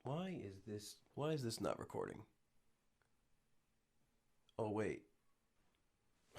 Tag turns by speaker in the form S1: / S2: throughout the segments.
S1: Why is this not recording? Oh wait.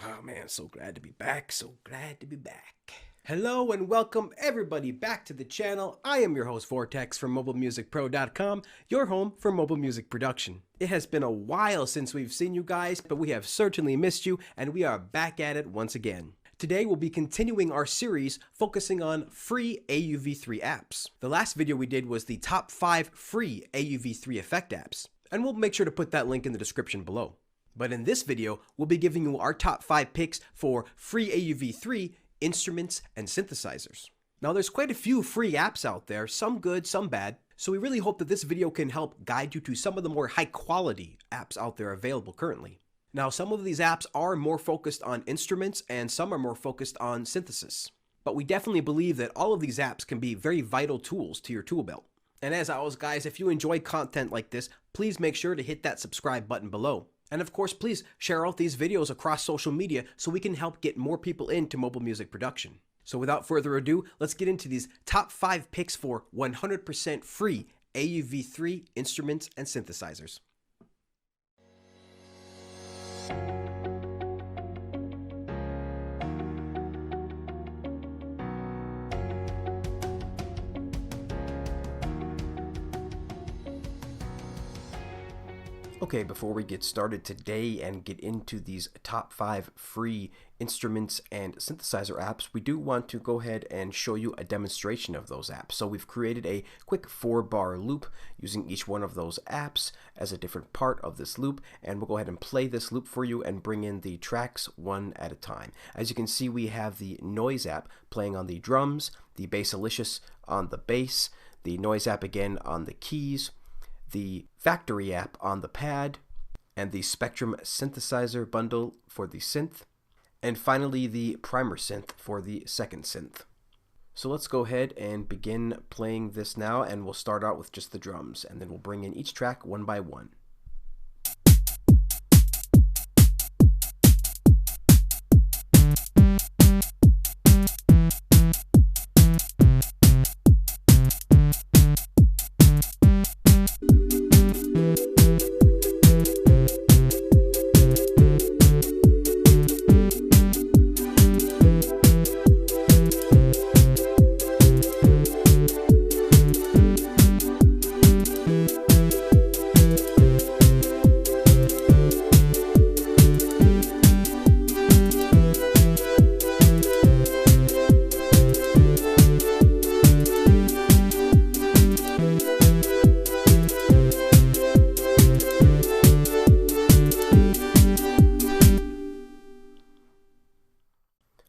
S1: Oh man, so glad to be back. So glad to be back. Hello and welcome everybody back to the channel. I am your host Vortex from mobilemusicpro.com, your home for mobile music production. It has been a while since we've seen you guys, but we have certainly missed you and we are back at it once again. Today we'll be continuing our series focusing on free AUv3 apps. The last video we did was the top 5 free AUv3 effect apps, and we'll make sure to put that link in the description below. But in this video, we'll be giving you our top 5 picks for free AUv3 instruments and synthesizers. Now there's quite a few free apps out there, some good, some bad, so we really hope that this video can help guide you to some of the more high quality apps out there available currently. Now some of these apps are more focused on instruments and some are more focused on synthesis. But we definitely believe that all of these apps can be very vital tools to your tool belt. And as always guys, if you enjoy content like this, please make sure to hit that subscribe button below. And of course, please share out these videos across social media so we can help get more people into mobile music production. So without further ado, let's get into these top 5 picks for 100% free AUv3 instruments and synthesizers. Okay, before we get started today and get into these top 5 free instruments and synthesizer apps, we do want to go ahead and show you a demonstration of those apps. So we've created a quick 4-bar loop using each one of those apps as a different part of this loop, and we'll go ahead and play this loop for you and bring in the tracks one at a time. As you can see, we have the noise app playing on the drums, the Bassalicious on the bass, the noise app again on the keys, the factory app on the pad, and the Spectrum synthesizer bundle for the synth, and finally the primer synth for the second synth. So let's go ahead and begin playing this now, and we'll start out with just the drums, and then we'll bring in each track one by one.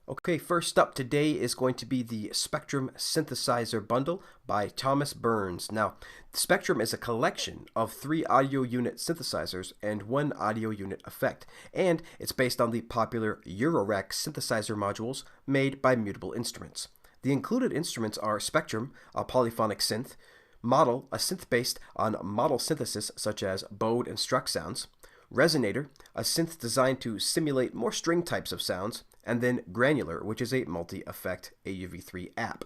S1: Okay, first up today is going to be the Spectrum Synthesizer Bundle by Thomas Burns. Now, Spectrum is a collection of 3 audio unit synthesizers and 1 audio unit effect, and it's based on the popular Eurorack synthesizer modules made by Mutable Instruments. The included instruments are Spectrum, a polyphonic synth, Model, a synth based on model synthesis such as bowed and struck sounds, Resonator, a synth designed to simulate more string types of sounds, and then Granular, which is a multi-effect AUv3 app.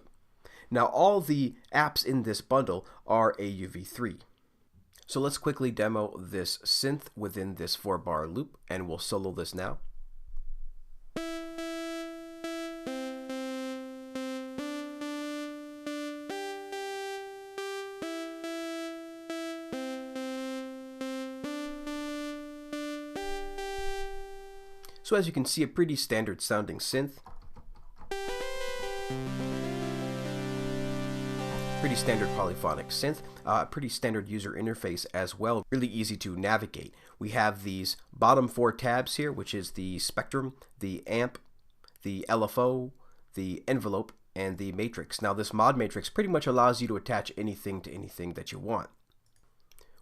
S1: Now all the apps in this bundle are AUv3. So let's quickly demo this synth within this 4-bar loop, and we'll solo this now. So as you can see, a pretty standard sounding synth. Pretty standard polyphonic synth. Pretty standard user interface as well. Really easy to navigate. We have these bottom 4 tabs here, which is the Spectrum, the amp, the LFO, the envelope, and the matrix. Now this mod matrix pretty much allows you to attach anything to anything that you want.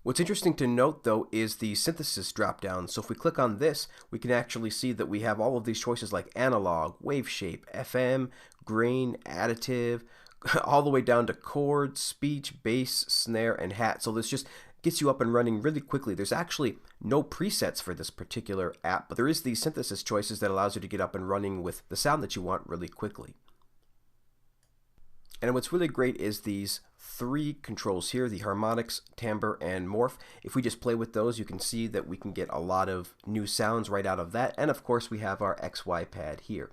S1: What's interesting to note though is the synthesis dropdown. So if we click on this, we can actually see that we have all of these choices like analog, wave shape, FM, grain, additive, all the way down to chord, speech, bass, snare, and hat. So this just gets you up and running really quickly. There's actually no presets for this particular app, but there is these synthesis choices that allows you to get up and running with the sound that you want really quickly. And what's really great is these three controls here, the harmonics, timbre, and morph. If we just play with those, you can see that we can get a lot of new sounds right out of that. And of course, we have our XY pad here.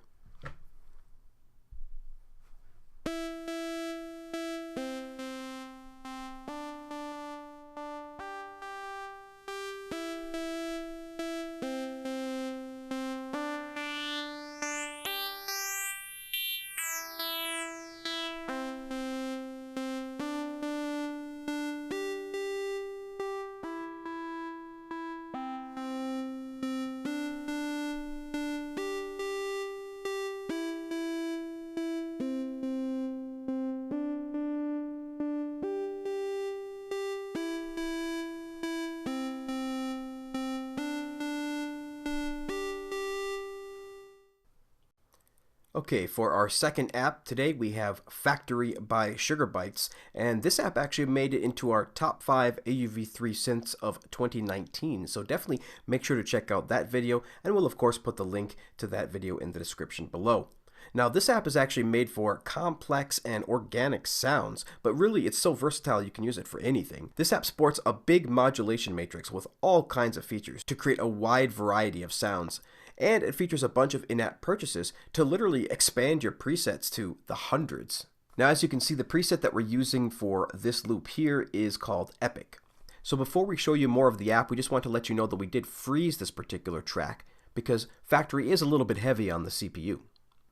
S1: Okay, for our second app today, we have Factory by Sugar Bytes, and this app actually made it into our top 5 AUv3 synths of 2019, so definitely make sure to check out that video, and we'll of course put the link to that video in the description below. Now, this app is actually made for complex and organic sounds, but really it's so versatile you can use it for anything. This app sports a big modulation matrix with all kinds of features to create a wide variety of sounds. And it features a bunch of in-app purchases to literally expand your presets to the hundreds. Now, as you can see, the preset that we're using for this loop here is called Epic. So before we show you more of the app, we just want to let you know that we did freeze this particular track because Factory is a little bit heavy on the CPU.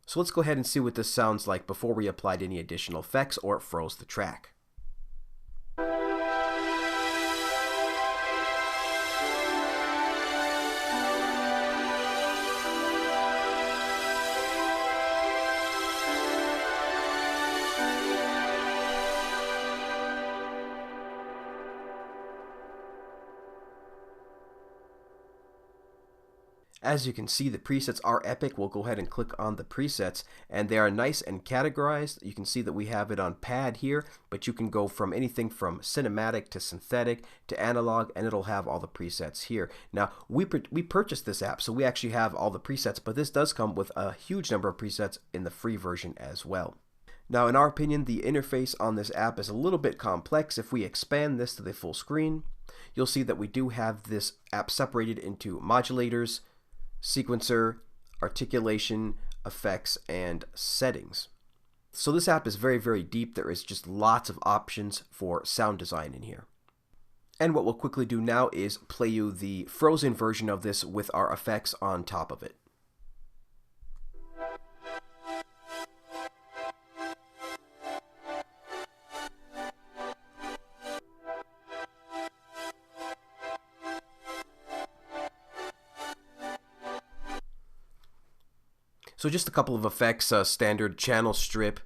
S1: So let's go ahead and see what this sounds like before we applied any additional effects or froze the track. As you can see, the presets are epic. We'll go ahead and click on the presets, and they are nice and categorized. You can see that we have it on pad here, but you can go from anything from cinematic to synthetic to analog, and it'll have all the presets here. Now, we purchased this app, so we actually have all the presets, but this does come with a huge number of presets in the free version as well. Now, in our opinion, the interface on this app is a little bit complex. If we expand this to the full screen, you'll see that we do have this app separated into modulators, sequencer, articulation, effects, and settings. So this app is very, very deep. There is just lots of options for sound design in here. And what we'll quickly do now is play you the frozen version of this with our effects on top of it. So just a couple of effects, standard channel strip,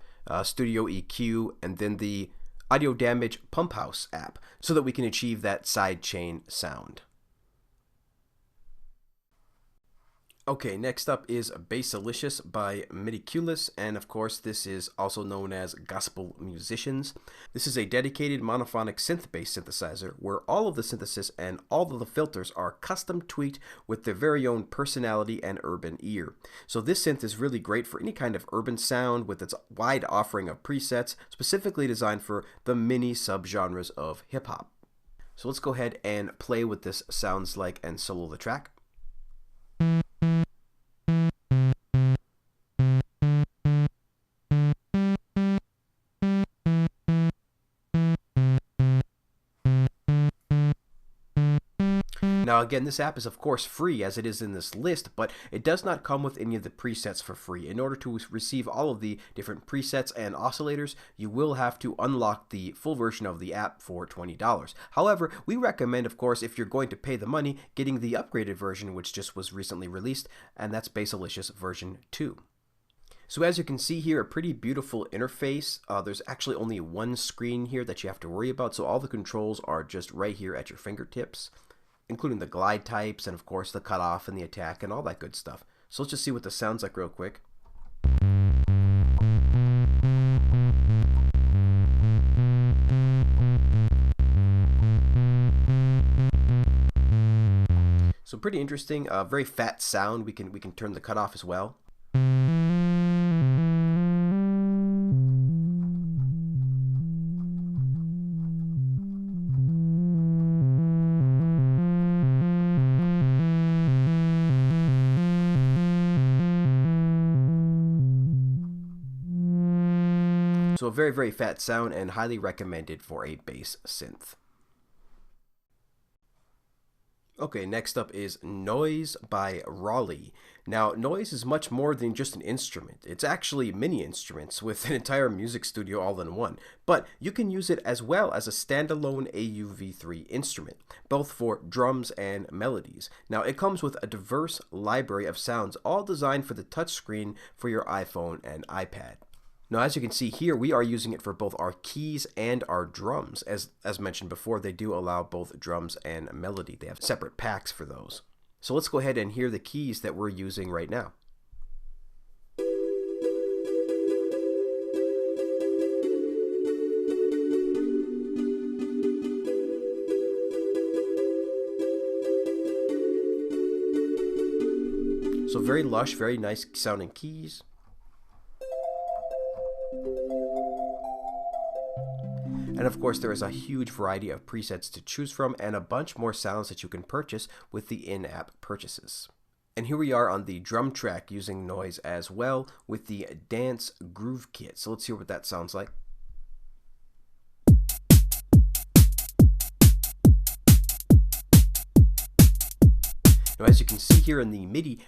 S1: studio EQ, and then the audio damage pump house app so that we can achieve that sidechain sound. Okay, next up is Bassalicious by Meticulous, and of course this is also known as Gospel Musicians. This is a dedicated monophonic synth-based synthesizer where all of the synthesis and all of the filters are custom tweaked with their very own personality and urban ear. So this synth is really great for any kind of urban sound with its wide offering of presets, specifically designed for the many subgenres of hip-hop. So let's go ahead and play what this sounds like and solo the track. Now again, this app is of course free as it is in this list, but it does not come with any of the presets for free. In order to receive all of the different presets and oscillators, you will have to unlock the full version of the app for $20. However, we recommend, of course, if you're going to pay the money, getting the upgraded version, which just was recently released, and that's Bassalicious version 2. So as you can see here, a pretty beautiful interface. There's actually only one screen here that you have to worry about, so all the controls are just right here at your fingertips, including the glide types and of course the cutoff and the attack and all that good stuff. So let's just see what this sounds like real quick. So pretty interesting, very fat sound. We can turn the cutoff as well. So very, very fat sound and highly recommended for a bass synth. Okay, next up is Noise by Raleigh. Now, Noise is much more than just an instrument. It's actually mini instruments with an entire music studio all in one. But you can use it as well as a standalone AUv3 instrument, both for drums and melodies. Now, it comes with a diverse library of sounds, all designed for the touchscreen for your iPhone and iPad. Now, as you can see here, we are using it for both our keys and our drums. As mentioned before, they do allow both drums and melody. They have separate packs for those. So let's go ahead and hear the keys that we're using right now. So very lush, very nice sounding keys. And of course, there is a huge variety of presets to choose from and a bunch more sounds that you can purchase with the in-app purchases. And here we are on the drum track using Noise as well with the Dance Groove Kit. So let's hear what that sounds like. Now, as you can see here in the MIDI,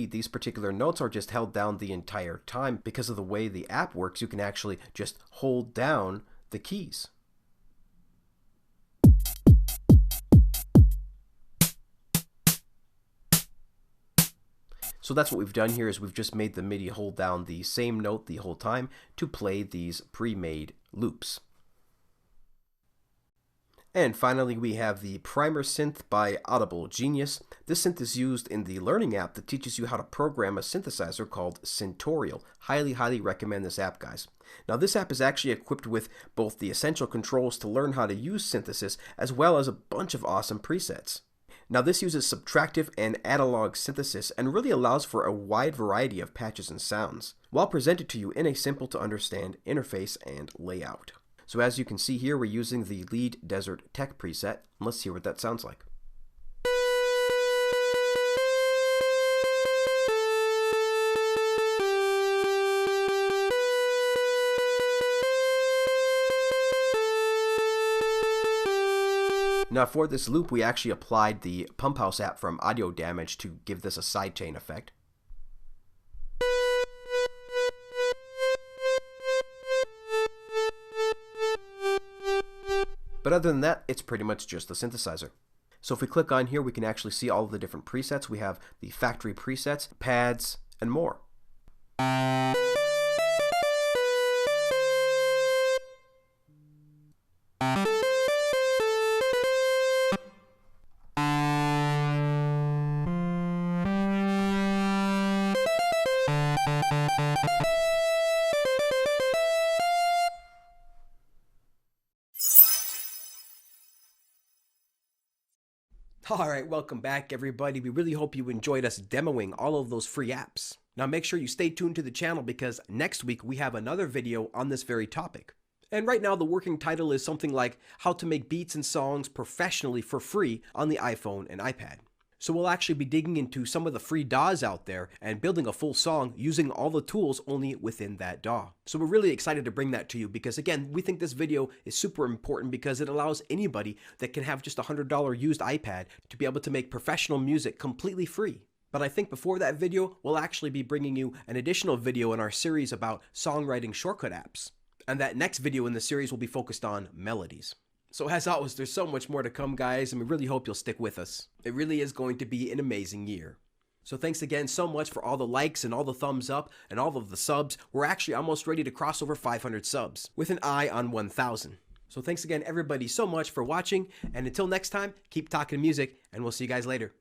S1: these particular notes are just held down the entire time. Because of the way the app works, you can actually just hold down the keys. So that's what we've done here, is we've just made the MIDI hold down the same note the whole time to play these pre-made loops. And finally, we have the Primer Synth by Audible Genius. This synth is used in the learning app that teaches you how to program a synthesizer called Syntorial. Highly, highly recommend this app, guys. Now, this app is actually equipped with both the essential controls to learn how to use synthesis, as well as a bunch of awesome presets. Now, this uses subtractive and analog synthesis and really allows for a wide variety of patches and sounds, while presented to you in a simple to understand interface and layout. So as you can see here, we're using the Lead Desert Tech preset. Let's hear what that sounds like. Now for this loop, we actually applied the Pump House app from Audio Damage to give this a sidechain effect. But other than that, it's pretty much just the synthesizer. So if we click on here, we can actually see all of the different presets. We have the factory presets, pads, and more. Alright, welcome back everybody. We really hope you enjoyed us demoing all of those free apps. Now make sure you stay tuned to the channel because next week we have another video on this very topic. And right now the working title is something like how to make beats and songs professionally for free on the iPhone and iPad. So we'll actually be digging into some of the free DAWs out there and building a full song using all the tools only within that DAW. So we're really excited to bring that to you because again, we think this video is super important because it allows anybody that can have just a $100 used iPad to be able to make professional music completely free. But I think before that video, we'll actually be bringing you an additional video in our series about songwriting shortcut apps. And that next video in the series will be focused on melodies. So as always, there's so much more to come, guys, and we really hope you'll stick with us. It really is going to be an amazing year. So thanks again so much for all the likes and all the thumbs up and all of the subs. We're actually almost ready to cross over 500 subs with an eye on 1,000. So thanks again, everybody, so much for watching. And until next time, keep talking music, and we'll see you guys later.